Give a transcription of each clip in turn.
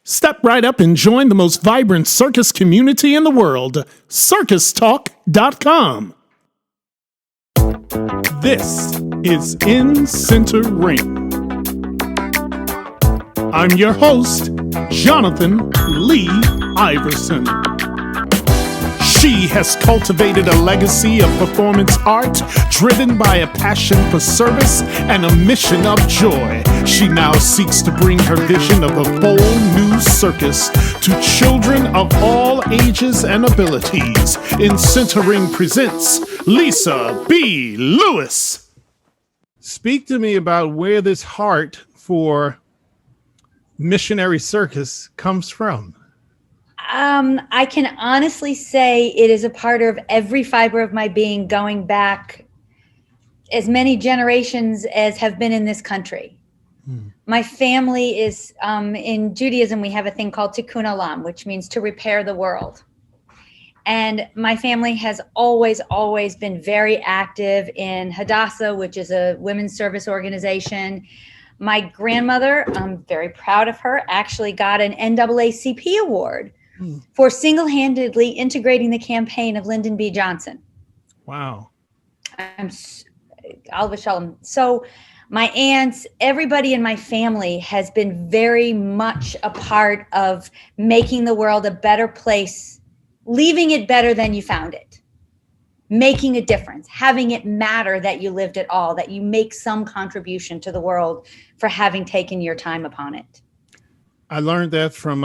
Step right up and join the most vibrant circus community in the world, circustalk.com. This is In Center Ring. I'm your host, Jonathan Lee Iverson. She has cultivated a legacy of performance art driven by a passion for service and a mission of joy. She now seeks to bring her vision of a bold new circus to children of all ages and abilities. In Center Ring presents Lisa B. Lewis. Speak to me about where this heart for missionary circus comes from. I can honestly say it is a part of every fiber of my being, going back as many generations as have been in this country. My family is, in Judaism, we have a thing called Tikkun Olam, which means to repair the world. And my family has always been very active in Hadassah, which is a women's service organization. My grandmother, I'm very proud of her, actually got an NAACP award for single-handedly integrating the campaign of Lyndon B. Johnson. Wow. Alva Shalom. So my aunts, everybody in my family has been very much a part of making the world a better place, leaving it better than you found it, making a difference, having it matter that you lived at all, that you make some contribution to the world for having taken your time upon it. I learned that from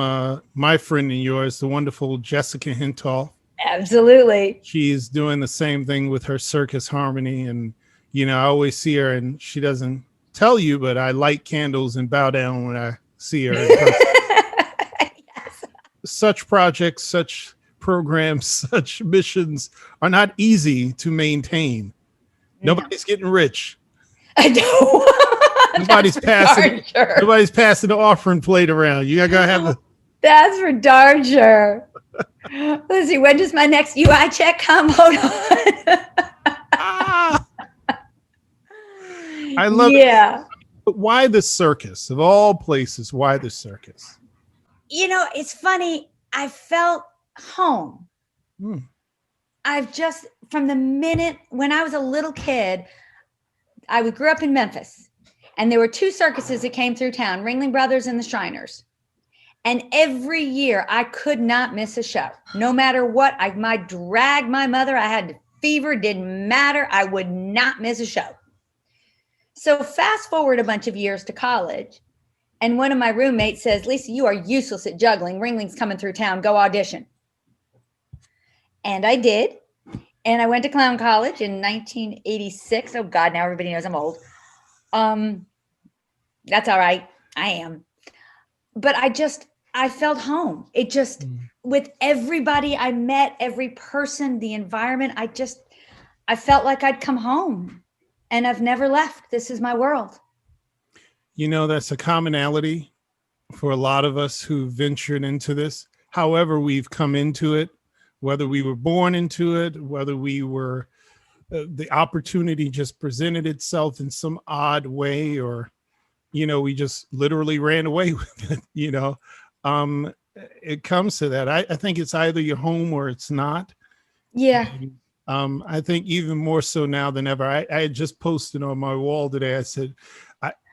my friend and yours, the wonderful Jessica Hintoff. Absolutely. She's doing the same thing with her Circus Harmony. And, you know, I always see her and she doesn't tell you, but I light candles and bow down when I see her in person. Yes. Such projects, such programs, such missions are not easy to maintain. No. Nobody's getting rich. I know. Nobody's passing the offering plate around. You gotta have the. That's for darn sure. Let's see. When does my next UI check come? Hold on. I love it. But why the circus? Of all places, why the circus? You know, it's funny. I felt home. I've just, from the minute when I was a little kid, I grew up in Memphis. And there were two circuses that came through town, Ringling Brothers and the Shriners. And every year I could not miss a show. No matter what, I might drag my mother. I had fever, didn't matter. I would not miss a show. So fast forward a bunch of years to college. And one of my roommates says, Lisa, you are useless at juggling. Ringling's coming through town. Go audition. And I did. And I went to clown college in 1986. Oh God, now everybody knows I'm old. That's all right. I am. But I felt home. It just, with everybody I met, every person, the environment, I felt like I'd come home and I've never left. This is my world. You know, that's a commonality for a lot of us who ventured into this. However, we've come into it, whether we were born into it, whether we were the opportunity just presented itself in some odd way, or, you know, we just literally ran away with it, you know. It comes to that. I think it's either your home or it's not. Yeah. And, I think even more so now than ever. I had just posted on my wall today. I said,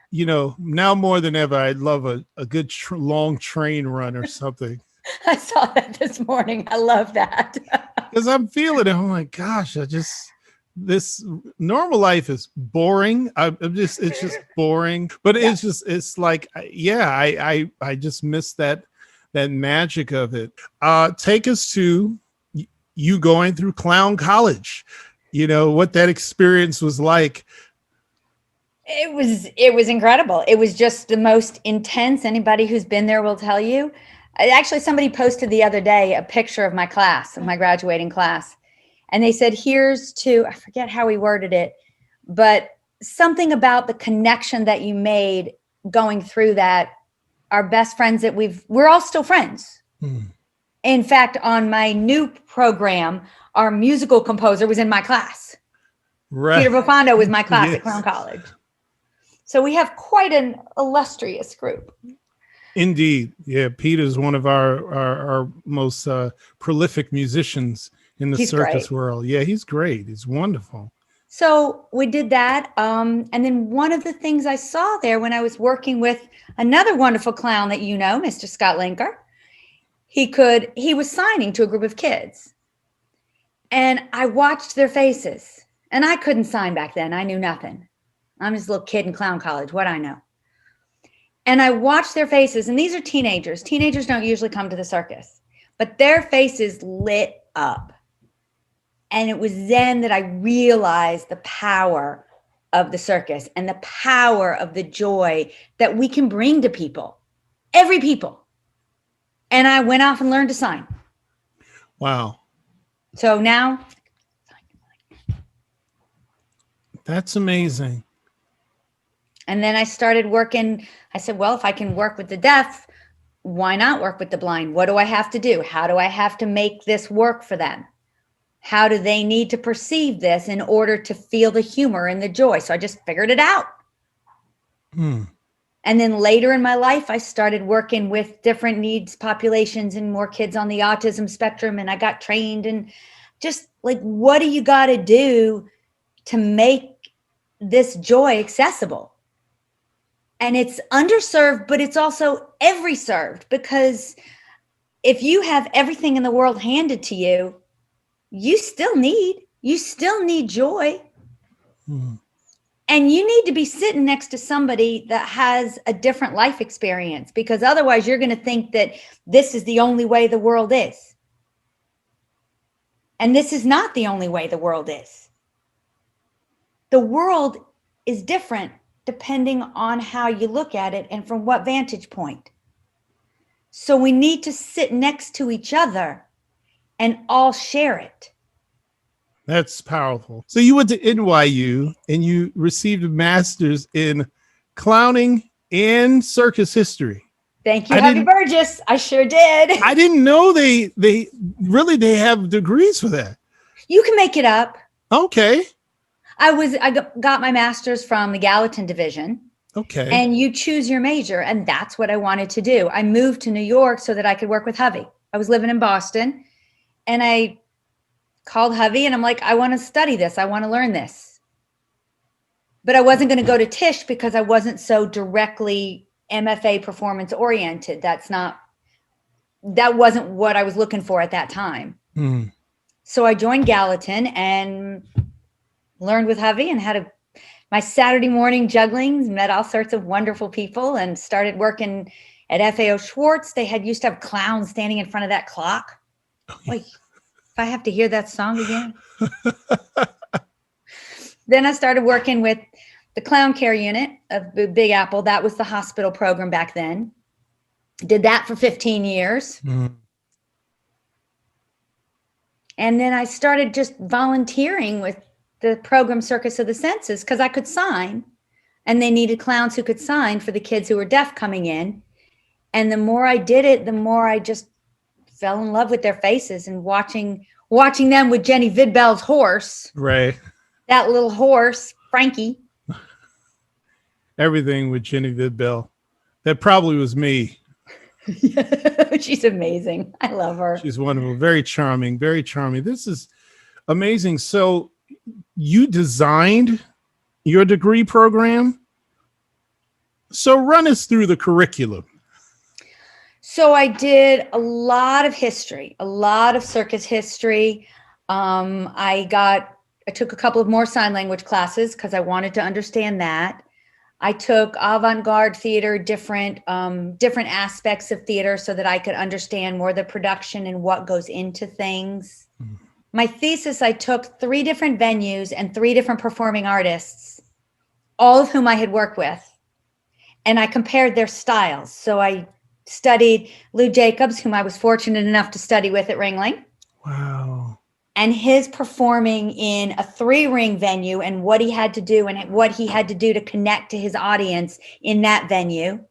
you know, now more than ever, I'd love a good long train run or something. I saw that this morning. I love that. Because I'm feeling it. Oh my gosh, this normal life is boring. It's just boring. But yeah. It's like, yeah, I just miss that magic of it. Take us to you going through clown college. You know, what that experience was like. It was incredible. It was just the most intense. Anybody who's been there will tell you. Actually, somebody posted the other day a picture of my class, of my graduating class. And they said, here's to, I forget how he worded it, but something about the connection that you made going through that. Our best friends that we're all still friends. In fact, on my new program, our musical composer was in my class. Right. Peter Bufando was my class at Clown College. So we have quite an illustrious group. Indeed. Yeah. Pete is one of our most prolific musicians in the He's circus great. world. Yeah, he's great. He's wonderful. So we did that. And then one of the things I saw there when I was working with another wonderful clown that you know, Mr. Scott Linker, he was signing to a group of kids. And I watched their faces. And I couldn't sign back then. I knew nothing. I'm just a little kid in clown college. What I know. And I watched their faces. And these are teenagers. Teenagers don't usually come to the circus. But their faces lit up. And it was then that I realized the power of the circus and the power of the joy that we can bring to people, every people. And I went off and learned to sign. Wow. So now. That's amazing. And then I started working. I said, well, if I can work with the deaf, why not work with the blind? What do I have to do? How do I have to make this work for them? How do they need to perceive this in order to feel the humor and the joy? So I just figured it out. And then later in my life, I started working with different needs populations and more kids on the autism spectrum. And I got trained and just like, what do you got to do to make this joy accessible? And it's underserved, but it's also every served, because if you have everything in the world handed to you, you still need joy. And you need to be sitting next to somebody that has a different life experience, because otherwise you're going to think that this is the only way the world is. And this is not the only way the world is. The world is different depending on how you look at it and from what vantage point. So we need to sit next to each other and all share it. That's powerful. So you went to NYU and you received a master's in clowning and circus history. Thank you, Happy Burgess. I sure did. I didn't know they have degrees for that. You can make it up. Okay. I got my master's from the Gallatin division. Okay. And you choose your major. And that's what I wanted to do. I moved to New York so that I could work with Hovey. I was living in Boston and I called Hovey and I'm like, I want to study this. I want to learn this. But I wasn't going to go to Tisch because I wasn't so directly MFA performance oriented. That wasn't what I was looking for at that time. So I joined Gallatin and learned with Hovey and had my Saturday morning jugglings, met all sorts of wonderful people and started working at FAO Schwartz. They used to have clowns standing in front of that clock. Wait, if I have to hear that song again. Then I started working with the clown care unit of Big Apple. That was the hospital program back then. Did that for 15 years. And then I started just volunteering with the program Circus of the Senses because I could sign and they needed clowns who could sign for the kids who were deaf coming in. And the more I did it, the more I just fell in love with their faces and watching them with Jenny Vidbell's horse. Right. That little horse, Frankie. Everything with Jenny Vidbell. That probably was me. She's amazing. I love her. She's wonderful. Very charming. Very charming. This is amazing. So you designed your degree program. So run us through the curriculum. So I did a lot of history, a lot of circus history. I took a couple of more sign language classes because I wanted to understand that. I took avant-garde theater, different aspects of theater so that I could understand more the production and what goes into things. My thesis, I took 3 different venues and 3 different performing artists, all of whom I had worked with, and I compared their styles. So I studied Lou Jacobs, whom I was fortunate enough to study with at Ringling. Wow. And his performing in a 3-ring venue and what he had to do and what he had to do to connect to his audience in that venue.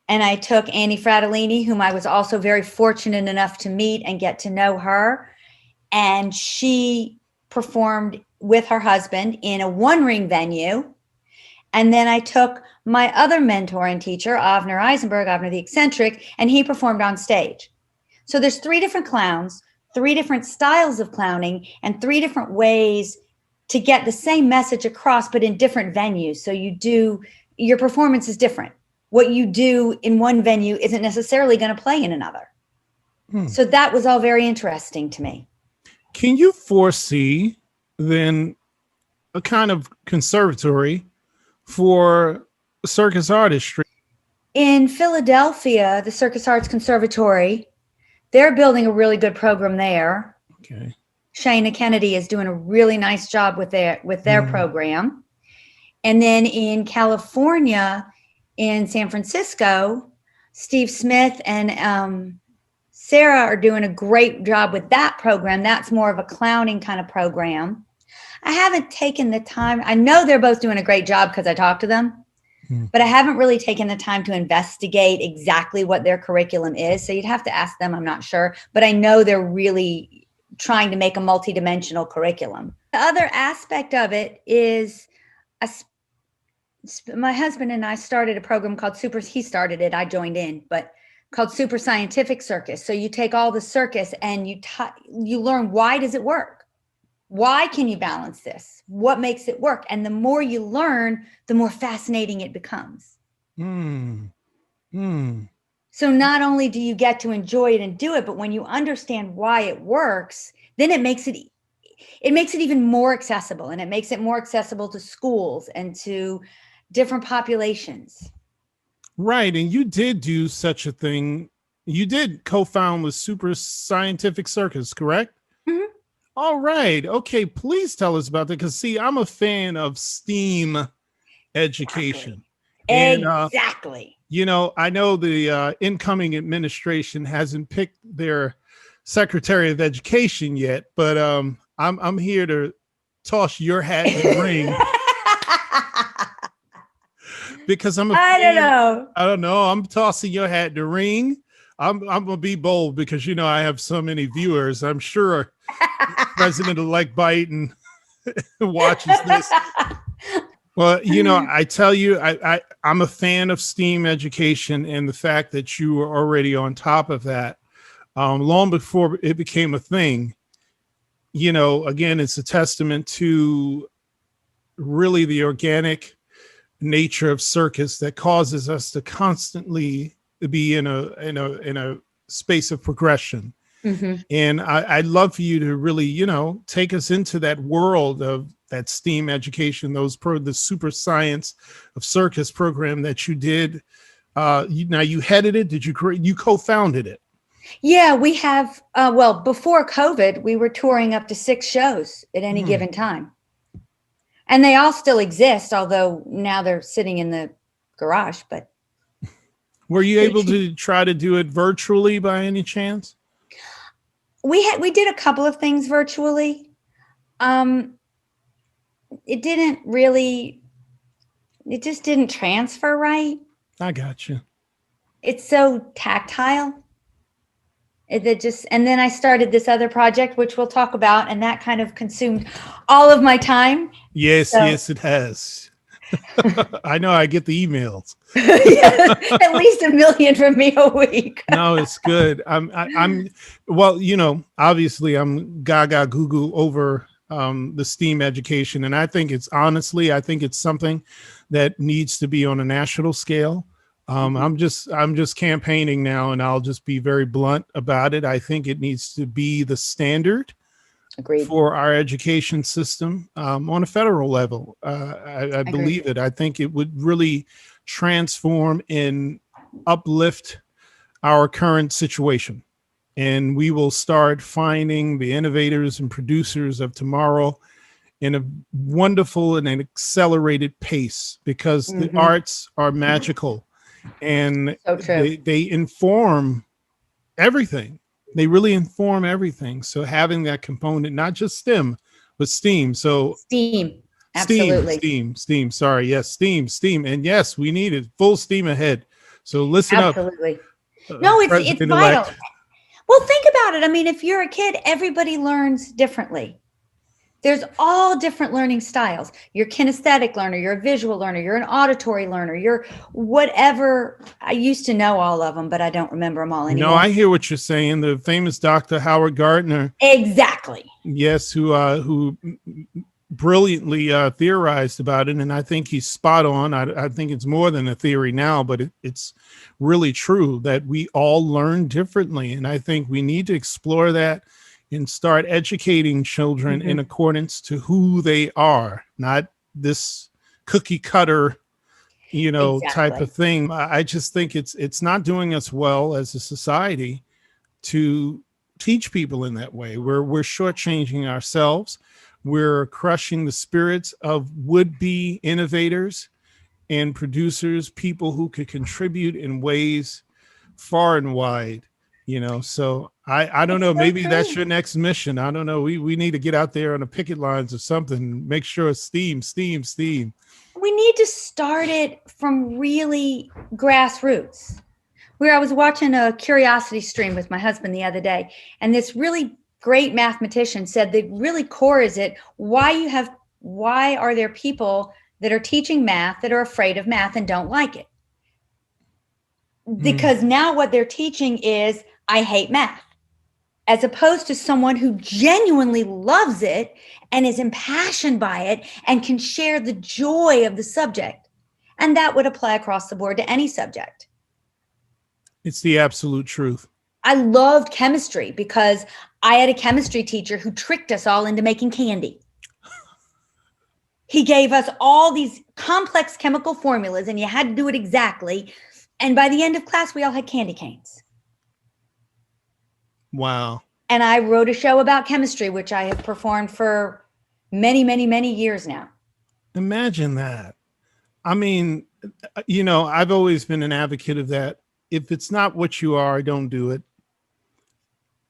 And I took Annie Fratellini, whom I was also very fortunate enough to meet and get to know her. And she performed with her husband in a 1-ring venue. And then I took my other mentor and teacher, Avner Eisenberg, Avner the Eccentric, and he performed on stage. So there's 3 different clowns, 3 different styles of clowning, and 3 different ways to get the same message across, but in different venues. So your performance is different. What you do in one venue isn't necessarily going to play in another. So that was all very interesting to me. Can you foresee then a kind of conservatory for circus artistry? In Philadelphia, the Circus Arts Conservatory, they're building a really good program there. Okay. Shana Kennedy is doing a really nice job with their program. And then in California, in San Francisco, Steve Smith and Sarah are doing a great job with that program. That's more of a clowning kind of program. I haven't taken the time. I know they're both doing a great job because I talked to them, but I haven't really taken the time to investigate exactly what their curriculum is. So you'd have to ask them. I'm not sure, but I know they're really trying to make a multidimensional curriculum. The other aspect of it is my husband and I started a program called he started it, I joined in, but called Super Scientific Circus. So you take all the circus and you learn, why does it work? Why can you balance this? What makes it work? And the more you learn, the more fascinating it becomes. So not only do you get to enjoy it and do it, but when you understand why it works, then it makes it even more accessible, and it makes it more accessible to schools and to different populations. Right. And you did do such a thing. You did co-found with Super Scientific Circus, correct? Mm-hmm. All right. Okay. Please tell us about that. Because, see, I'm a fan of STEAM education. Exactly. And, I know the incoming administration hasn't picked their Secretary of Education yet, but I'm here to toss your hat in the ring. Because I don't know. I'm tossing your hat in the ring. I'm gonna be bold because I have so many viewers. I'm sure President-elect Biden watches this. Well, I tell you, I'm a fan of STEAM education, and the fact that you were already on top of that long before it became a thing. Again, it's a testament to really the organic nature of circus that causes us to constantly be in a space of progression. And I'd love for you to really, take us into that world of that STEAM education, the Super Science of Circus program that you did. Now you headed it. Did you co-founded it? Yeah, we have. Before COVID, we were touring up to 6 shows at any given time. And they all still exist, although now they're sitting in the garage. But were you able to try to do it virtually by any chance? We did a couple of things virtually. It just didn't transfer right. I got you. It's so tactile. And then I started this other project, which we'll talk about, and that kind of consumed all of my time. Yes, it has. I know, I get the emails. At least 1 million from me a week. No, it's good. Obviously I'm gaga goo over the STEAM education. And I think it's something that needs to be on a national scale. I'm just campaigning now, and I'll just be very blunt about it. I think it needs to be the standard. Agreed. For our education system on a federal level. I believe it. I think it would really transform and uplift our current situation. And we will start finding the innovators and producers of tomorrow in a wonderful and an accelerated pace, because the arts are magical. And they inform everything. They really inform everything. So having that component, not just STEM, but STEAM. So STEAM, absolutely. STEAM. Sorry, yes, STEAM. And yes, we need it full steam ahead. So listen absolutely. Up. No, it's vital. Well, think about it. I mean, if you're a kid, everybody learns differently. There's all different learning styles. You're a kinesthetic learner, you're a visual learner, you're an auditory learner, you're whatever. I used to know all of them, but I don't remember them all anymore. No, I hear what you're saying. The famous Dr. Howard Gardner. Exactly. Yes, who brilliantly theorized about it, and I think he's spot on. I think it's more than a theory now, but it's really true that we all learn differently, and I think we need to explore that and start educating children in accordance to who they are, not this cookie cutter, type of thing. I just think it's not doing us well as a society to teach people in that way. We're shortchanging ourselves. We're crushing the spirits of would-be innovators and producers, people who could contribute in ways far and wide, so I don't know, maybe that's your next mission. I don't know. We need to get out there on the picket lines or something, make sure STEAM. We need to start it from really grassroots. Where I was watching a curiosity stream with my husband the other day, and this really great mathematician said the really core is it, why are there people that are teaching math that are afraid of math and don't like it? Because now what they're teaching is, I hate math, as opposed to someone who genuinely loves it and is impassioned by it and can share the joy of the subject. And that would apply across the board to any subject. It's the absolute truth. I loved chemistry because I had a chemistry teacher who tricked us all into making candy. He gave us all these complex chemical formulas and you had to do it exactly. And by the end of class, we all had candy canes. Wow. And I wrote a show about chemistry, which I have performed for many, many, many years now. Imagine that. I mean, I've always been an advocate of that. If it's not what you are, don't do it.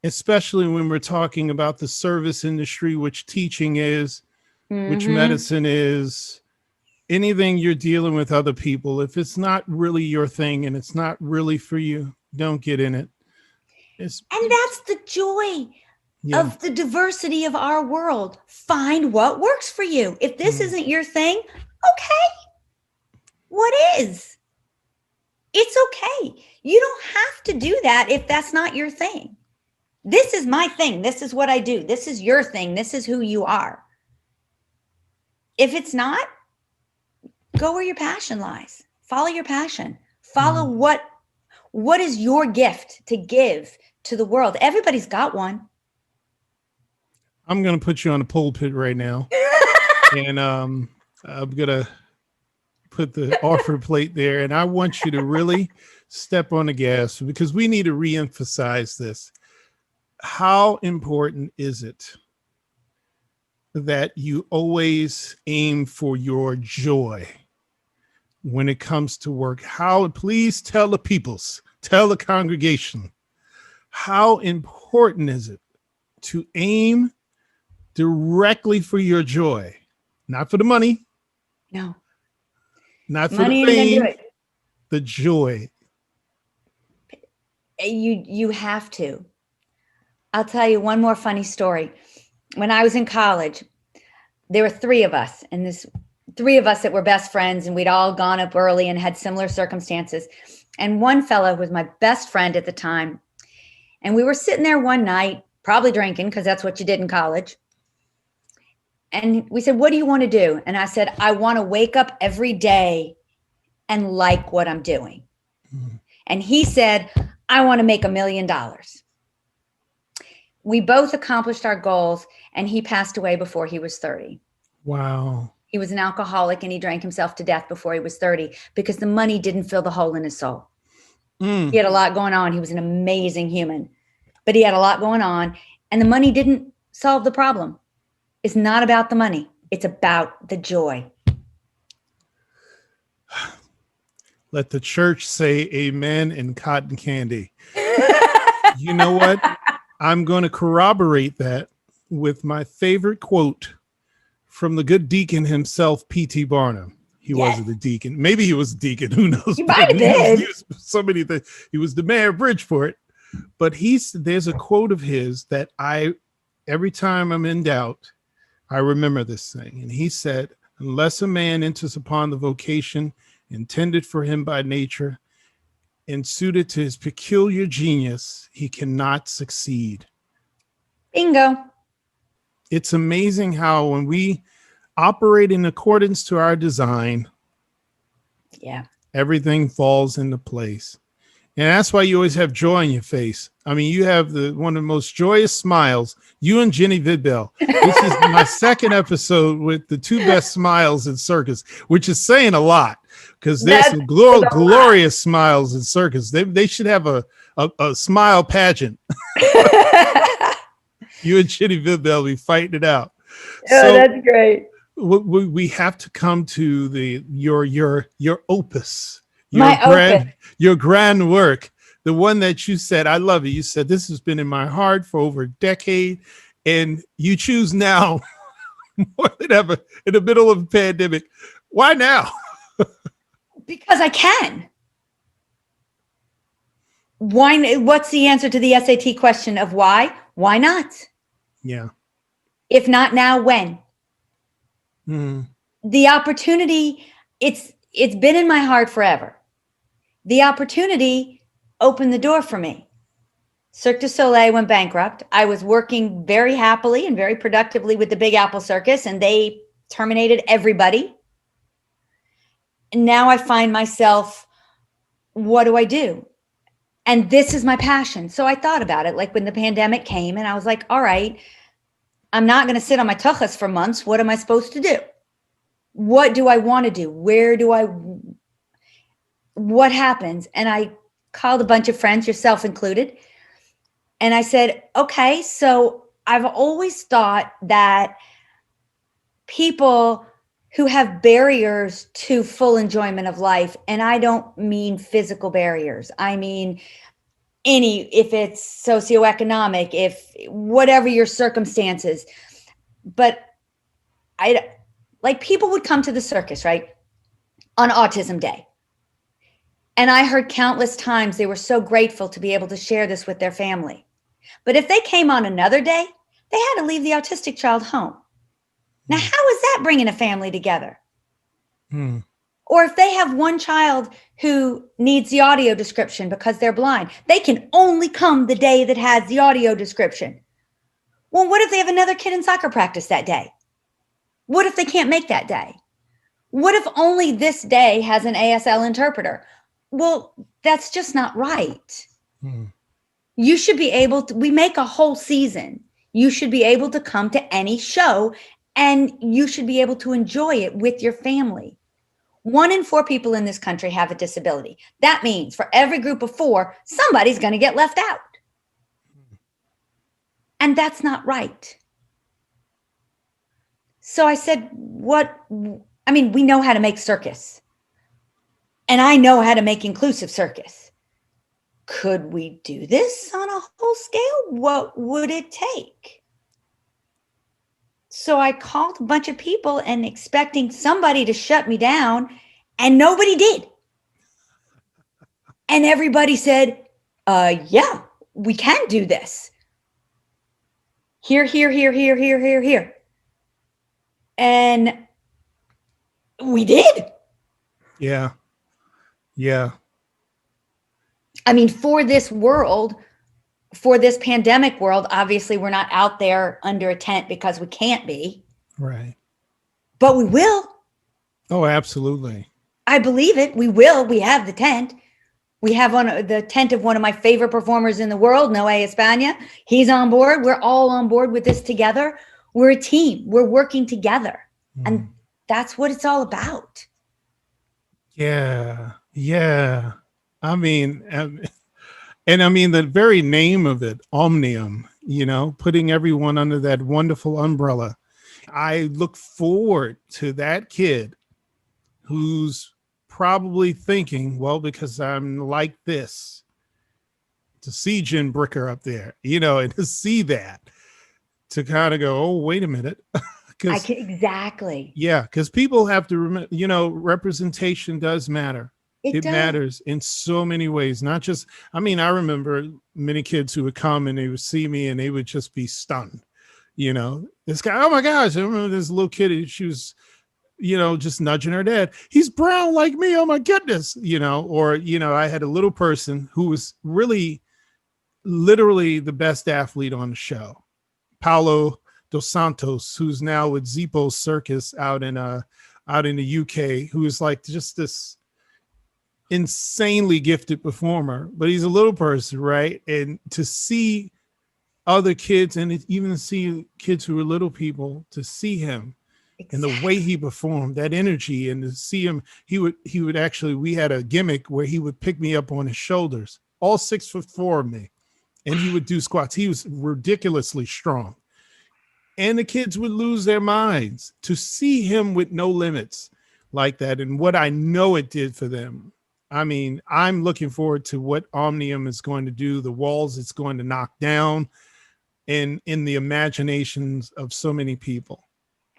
Especially when we're talking about the service industry, which teaching is, which medicine is, anything you're dealing with other people. If it's not really your thing and it's not really for you, don't get in it. And that's the joy of the diversity of our world. Find what works for you. If this isn't your thing, okay. What is? It's okay. You don't have to do that if that's not your thing. This is my thing. This is what I do. This is your thing. This is who you are. If it's not, go where your passion lies. Follow your passion. Follow what is your gift to give to the world. Everybody's got one. I'm going to put you on the pulpit right now. And I'm going to put the offer plate there. And I want you to really step on the gas because we need to reemphasize this. How important is it that you always aim for your joy when it comes to work? Please tell the congregation, how important is it to aim directly for your joy, not for the money? No. Not for the fame, the joy. You have to. I'll tell you one more funny story. When I was in college, there were three of us that were best friends, and we'd all gone up early and had similar circumstances. And one fellow was my best friend at the time. And we were sitting there one night, probably drinking, because that's what you did in college. And we said, what do you want to do? And I said, I want to wake up every day and like what I'm doing. And he said, I want to make $1 million. We both accomplished our goals, and he passed away before he was 30. Wow. He was an alcoholic, and he drank himself to death before he was 30 because the money didn't fill the hole in his soul. He had a lot going on. He was an amazing human, but he had a lot going on, and the money didn't solve the problem. It's not about the money. It's about the joy. Let the church say amen and cotton candy. You know what? I'm going to corroborate that with my favorite quote from the good deacon himself, P.T. Barnum. He wasn't a deacon. Maybe he was a deacon. Who knows? He might have been. He was so many things. He was the mayor of Bridgeport. But there's a quote of his that every time I'm in doubt, I remember this thing. And he said, unless a man enters upon the vocation intended for him by nature and suited to his peculiar genius, he cannot succeed. Bingo. It's amazing how when we operate in accordance to our design, yeah, everything falls into place. And that's why you always have joy on your face. I mean, you have one of the most joyous smiles. You and Jenny Vidbell. This is my second episode with the two best smiles in circus, which is saying a lot because there's some glorious smiles in circus. They should have a smile pageant. You and Jenny Vidbell be fighting it out. Oh, so that's great. We have to come to your opus. Your grand work, the one that you said, I love it. You said, this has been in my heart for over a decade, and you choose now more than ever in the middle of a pandemic. Why now? Because I can. Why? What's the answer to the SAT question of why? Why not? Yeah. If not now, when? The opportunity, it's been in my heart forever. The opportunity opened the door for me. Cirque du Soleil went bankrupt. I was working very happily and very productively with the Big Apple Circus, and they terminated everybody. And now I find myself, what do I do? And this is my passion. So I thought about it, like when the pandemic came, and I was like, all right, I'm not going to sit on my tuchus for months. What am I supposed to do? What do I want to do? What happens? And I called a bunch of friends, yourself included. And I said, okay, so I've always thought that people who have barriers to full enjoyment of life, and I don't mean physical barriers. I mean, if it's socioeconomic, if whatever your circumstances, but people would come to the circus, right? On Autism Day. And I heard countless times they were so grateful to be able to share this with their family. But if they came on another day, they had to leave the autistic child home. Now, how is that bringing a family together? Or if they have one child who needs the audio description because they're blind, they can only come the day that has the audio description. Well, what if they have another kid in soccer practice that day? What if they can't make that day? What if only this day has an ASL interpreter? Well, that's just not right. You should be able to, we make a whole season. You should be able to come to any show and you should be able to enjoy it with your family. 1 in 4 people in this country have a disability. That means for every group of 4, somebody's going to get left out. And that's not right. So I said, we know how to make circus. And I know how to make inclusive circus. Could we do this on a whole scale? What would it take? So I called a bunch of people and expecting somebody to shut me down, and nobody did. And everybody said, yeah, we can do this. Here. And we did. Yeah. Yeah. I mean, for this world, for this pandemic world, obviously we're not out there under a tent because we can't be. Right. But we will. Oh, absolutely. I believe it. We will. We have the tent. We have the tent of one of my favorite performers in the world, Noe España. He's on board. We're all on board with this together. We're a team. We're working together. And that's what it's all about. Yeah. Yeah. I mean, and I mean, the very name of it, Omnium, putting everyone under that wonderful umbrella. I look forward to that kid who's probably thinking, well, because I'm like this, to see Jen Bricker up there, and to see that, to kind of go, oh, wait a minute. Exactly. Yeah, because people have to remember, representation does matter. It matters in so many ways, not just, I remember many kids who would come and they would see me and they would just be stunned, This guy, oh my gosh, I remember this little kid, she was, just nudging her dad. He's brown like me. Oh my goodness. I had a little person who was really literally the best athlete on the show. Paulo Dos Santos, who's now with Zippo Circus out in the UK, who is like just this insanely gifted performer, but he's a little person, right? And to see other kids, and even to see kids who are little people, to see him and the way he performed, that energy, and to see him, he would actually, we had a gimmick where he would pick me up on his shoulders, all 6'4" of me, and he would do squats. He was ridiculously strong. And the kids would lose their minds to see him with no limits like that. And what I know it did for them. I mean, I'm looking forward to what Omnium is going to do, the walls it's going to knock down in the imaginations of so many people.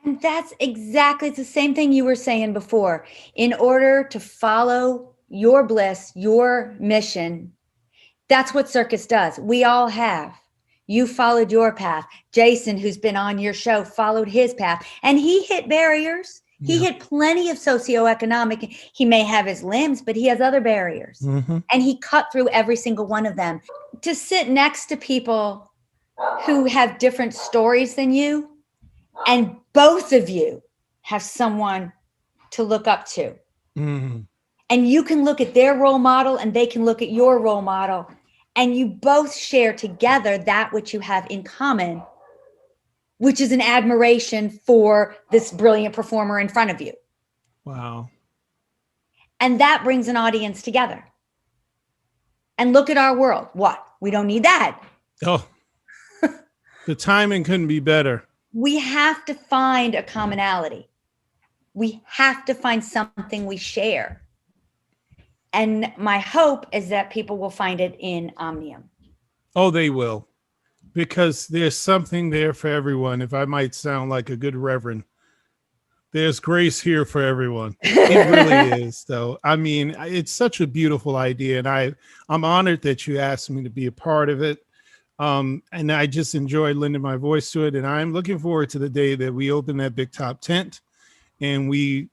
And that's exactly the same thing you were saying before. In order to follow your bliss, your mission, that's what circus does. We all have. You followed your path. Jason, who's been on your show, followed his path, and he hit barriers. He hit plenty of socioeconomic. He may have his limbs, but he has other barriers. Mm-hmm. And he cut through every single one of them. To sit next to people who have different stories than you, and both of you have someone to look up to. Mm-hmm. And you can look at their role model and they can look at your role model. And you both share together that which you have in common, which is an admiration for this brilliant performer in front of you. Wow. And that brings an audience together. And look at our world. What? We don't need that. Oh, the timing couldn't be better. We have to find a commonality. We have to find something we share. And my hope is that people will find it in Omnium. Oh, they will. Because there's something there for everyone. If I might sound like a good reverend, there's grace here for everyone. It really is, though. I mean, it's such a beautiful idea. And I'm honored that you asked me to be a part of it. And I just enjoyed lending my voice to it. And I'm looking forward to the day that we open that big top tent and we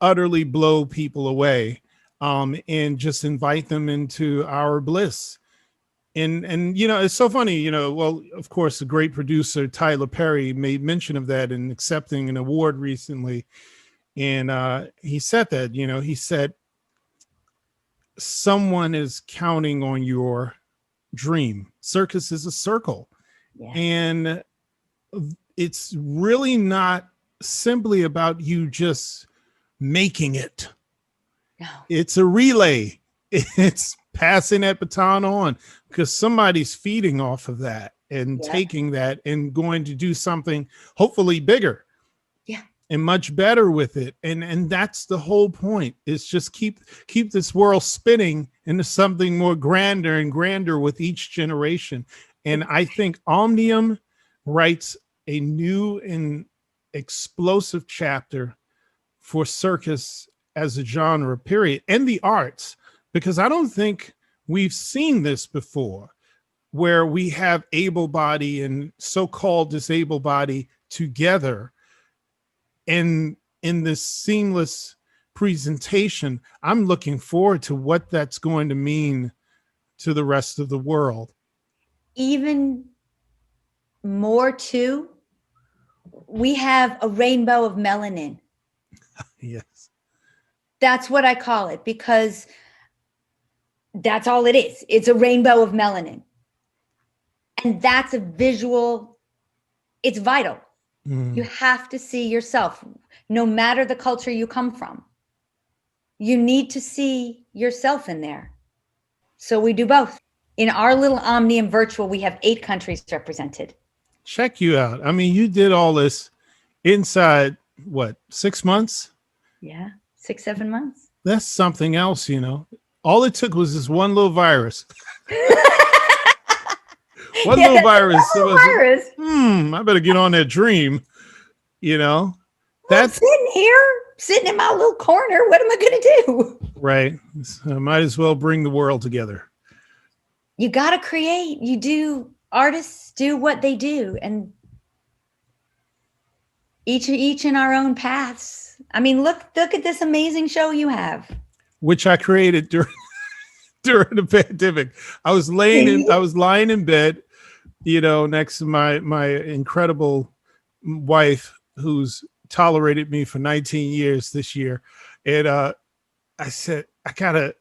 utterly blow people away. And just invite them into our bliss. And it's so funny, well, of course, the great producer, Tyler Perry, made mention of that in accepting an award recently. And he said that, he said, someone is counting on your dream. Circus is a circle. Yeah. And it's really not simply about you just making it. No. It's a relay. It's passing that baton on because somebody's feeding off of that and taking that and going to do something hopefully bigger and much better with it. And that's the whole point, is just keep this world spinning into something more grander and grander with each generation. And I think Omnium writes a new and explosive chapter for circus as a genre, period, and the arts, because I don't think we've seen this before, where we have able-bodied and so-called disabled-bodied together in this seamless presentation. I'm looking forward to what that's going to mean to the rest of the world. Even more too, we have a rainbow of melanin. Yes. That's what I call it, because that's all it is. It's a rainbow of melanin. And that's a visual, it's vital. Mm. You have to see yourself, no matter the culture you come from. You need to see yourself in there. So we do both. In our little Omnium Virtual, we have 8 countries represented. Check you out. I mean, you did all this inside, 6 months? Yeah. 6-7 months. That's something else, All it took was this one little virus. Little virus. I better get on that dream. That's sitting in my little corner. What am I going to do? Right. So I might as well bring the world together. You got to create. Artists do what they do. And each in our own paths. I mean, look at this amazing show you have. Which I created during the pandemic. I was lying in bed, next to my incredible wife, who's tolerated me for 19 years this year. And I said, I gotta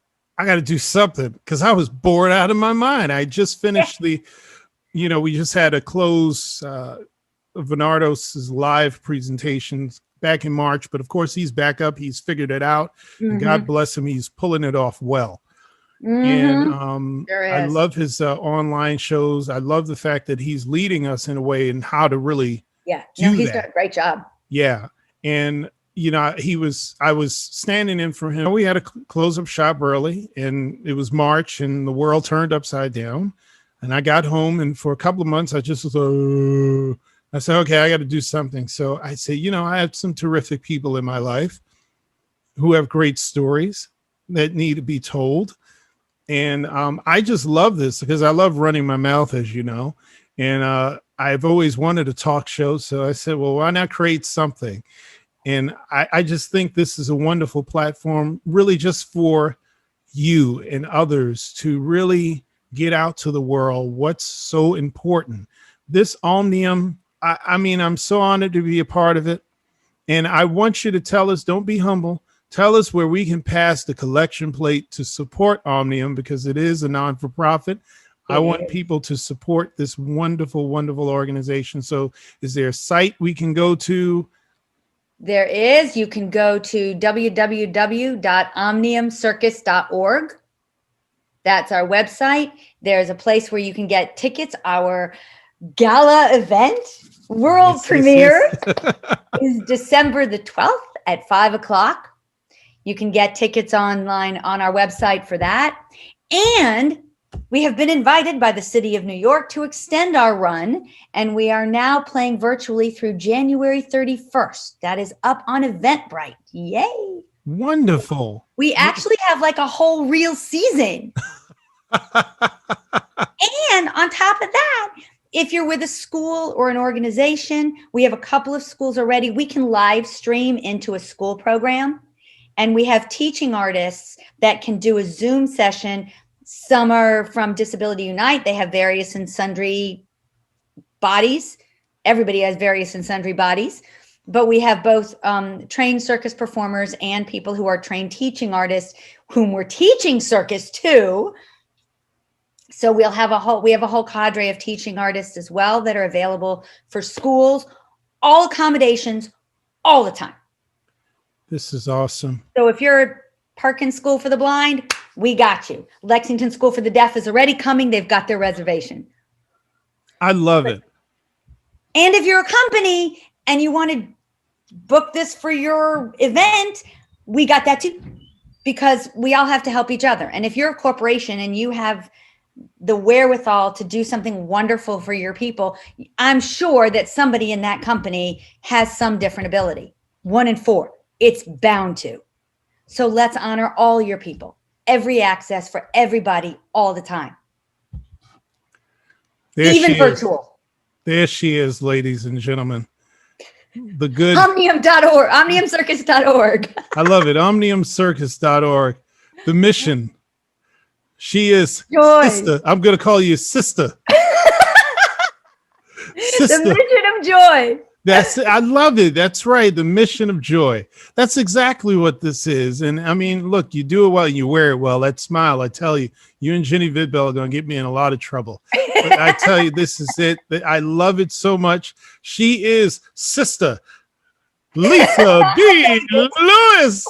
do something, because I was bored out of my mind. I just finished we just had a close Bernardo's live presentations back in March, but of course he's back up. He's figured it out. And God bless him. He's pulling it off well. And I love his online shows. I love the fact that he's leading us in a way in how to really he's done a great job. Yeah. And I was standing in for him. We had a close-up shop early, and it was March, and the world turned upside down. And I got home, and for a couple of months, I just was, I said, okay, I got to do something. So I said, I have some terrific people in my life who have great stories that need to be told. And I just love this because I love running my mouth, as you know. And I've always wanted a talk show. So I said, well, why not create something? And I just think this is a wonderful platform, really just for you and others to really get out to the world what's so important. This Omnium, I mean, I'm so honored to be a part of it. And I want you to tell us, don't be humble. Tell us where we can pass the collection plate to support Omnium, because it is a non-for-profit. I want people to support this wonderful, wonderful organization. So is there a site we can go to? There is. You can go to www.omniumcircus.org. That's our website. There's a place where you can get tickets. Our gala event, world premiere, is December the 12th at 5:00. You can get tickets online on our website for that. And we have been invited by the city of New York to extend our run, and we are now playing virtually through January 31st. That is up on Eventbrite. Yay. Wonderful. We actually have like a whole real season. And on top of that, if you're with a school or an organization, we have a couple of schools already. We can live stream into a school program, and we have teaching artists that can do a Zoom session. Some are from Disability Unite. They have various and sundry bodies. Everybody has various and sundry bodies. But we have both trained circus performers and people who are trained teaching artists, whom we're teaching circus to. So we have a whole cadre of teaching artists as well that are available for schools, all accommodations, all the time. This is awesome. So if you're Perkins School for the Blind, we got you. Lexington School for the Deaf is already coming. They've got their reservation. I love it. And if you're a company and you want to book this for your event, we got that too, because we all have to help each other. And if you're a corporation and you have the wherewithal to do something wonderful for your people, I'm sure that somebody in that company has some different ability. 1 in 4, it's bound to. So let's honor all your people, every access for everybody all the time. Even virtual. There she is, ladies and gentlemen. The good Omnium.org, omniumcircus.org. I love it. Omniumcircus.org. The mission. She is Joy. Sister. I'm going to call you Sister. Sister. The mission of joy. I love it. That's right. The mission of joy. That's exactly what this is. And I mean, look, you do it well, you wear it well. That smile, I tell you, you and Jenny Vidbell are going to get me in a lot of trouble. But I tell you, this is it. I love it so much. She is Sister Lisa B. Lewis.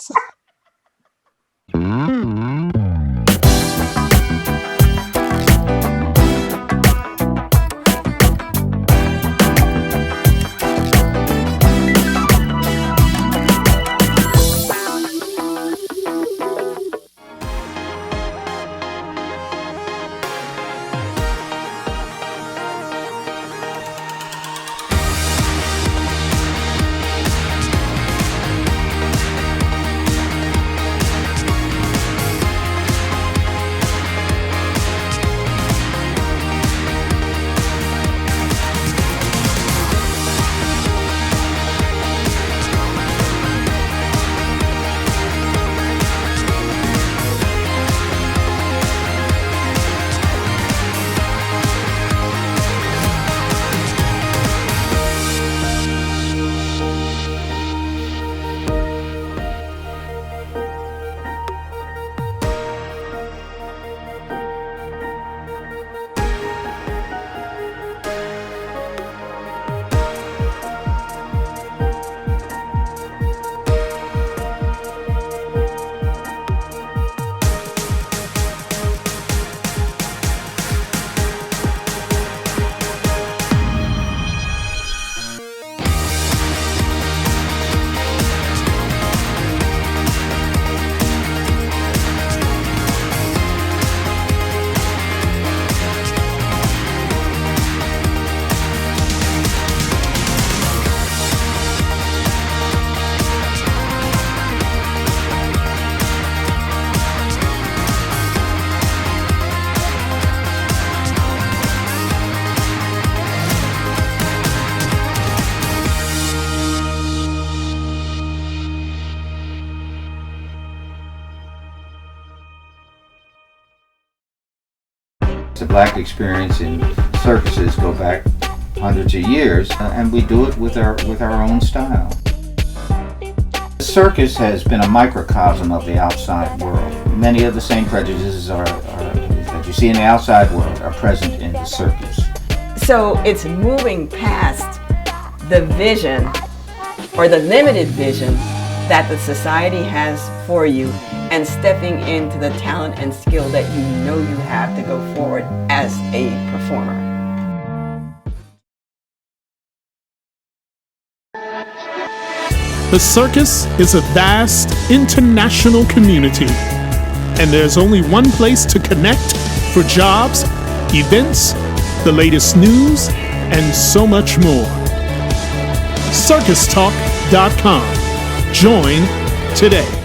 Black experience in circuses go back hundreds of years, and we do it with our own style. The circus has been a microcosm of the outside world. Many of the same prejudices that you see in the outside world are present in the circus. So it's moving past the vision or the limited vision that the society has for you and stepping into the talent and skill that you know you have to go forward as a performer. The circus is a vast international community, and there's only one place to connect for jobs, events, the latest news, and so much more. CircusTalk.com. Join today.